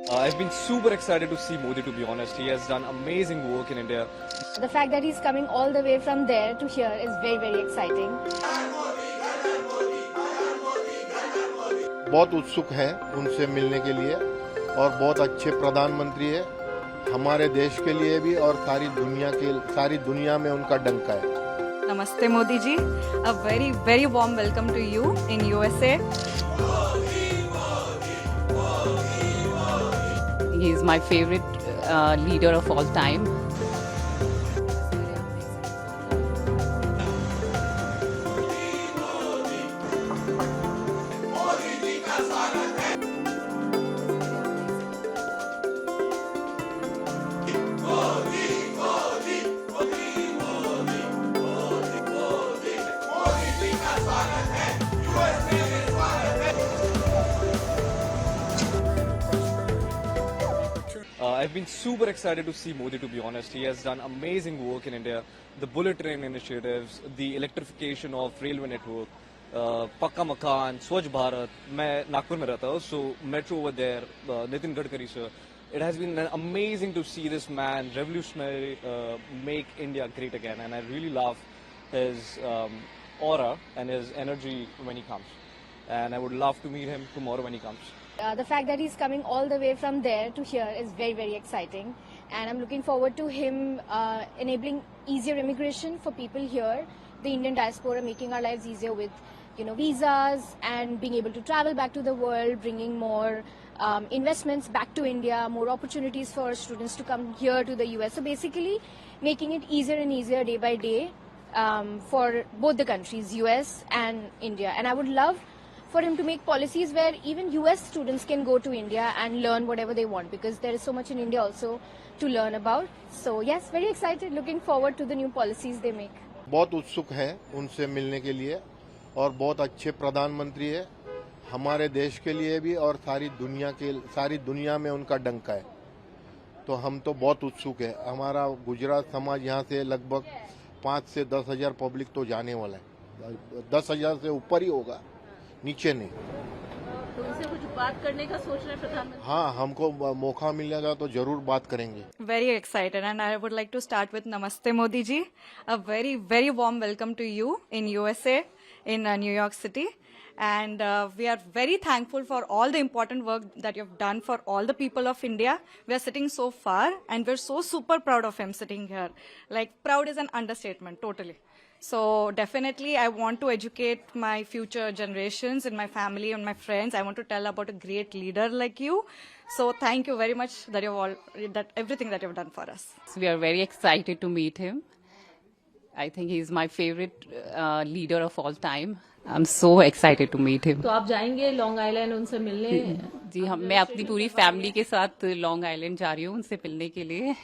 I've been super excited to see Modi, to be honest. He has done amazing work in India. The fact that he's coming all the way from there to here is very, very exciting. बहुत उत्सुक हैं उनसे मिलने के लिए और बहुत अच्छे प्रधानमंत्री है हमारे देश के लिए भी और सारी दुनिया में उनका डंका है। Namaste Modi ji, a very very warm welcome to you in USA. He is my favorite leader of all time. I've been super excited to see Modi, to be honest. He has done amazing work in India. The bullet train initiatives, the electrification of railway network, Pakka Makan, Swachh Bharat. मैं नागपुर में रहता हूँ, so metro over there, Nitin Gadkari sir. It has been amazing to see this man revolutionary make India great again, and I really love his aura and his energy when he comes. And I would love to meet him tomorrow when he comes. The fact that he's coming all the way from there to here is very, very exciting. And I'm looking forward to him enabling easier immigration for people here, the Indian diaspora, making our lives easier with, visas and being able to travel back to the world, bringing more investments back to India, more opportunities for students to come here to the US. So basically, making it easier and easier day by day for both the countries, US and India. And I would love for him to make policies where even US students can go to India and learn whatever they want, because there is so much in India also to learn about. So yes, very excited, looking forward to the new policies they make. बहुत उत्सुक हैं उनसे मिलने के लिए और बहुत अच्छे प्रधानमंत्री है हमारे देश के लिए भी और सारी दुनिया में उनका डंका है। तो हम तो बहुत उत्सुक है। हमारा गुजरात समाज यहाँ से लगभग 5 से 10 हजार पब्लिक तो जाने वाला है। 10 हजार से ऊपर ही होगा, नीचे नहीं। तो उनसे कुछ बात करने का सोच रहे हैं प्रधानमंत्री? हाँ, हमको मौका मिलेगा तो जरूर बात करेंगे। Very excited, and I would like to start with Namaste Modi ji, a very very warm welcome to you in USA, in New York City. And we are very thankful for all the important work that you've done for all the people of India. We are sitting so far and we're so super proud of him sitting here. Like, proud is an understatement, totally. So definitely I want to educate my future generations and my family and my friends. I want to tell about a great leader like you. So thank you very much that everything that you've done for us. We are very excited to meet him. I think he's my favorite leader of all time. I'm so excited to meet him. तो आप जाएंगे long island उनसे मिलने? जी, मैं अपनी पूरी family के साथ लॉन्ग आइलैंड जा रही हूँ उनसे मिलने के लिए।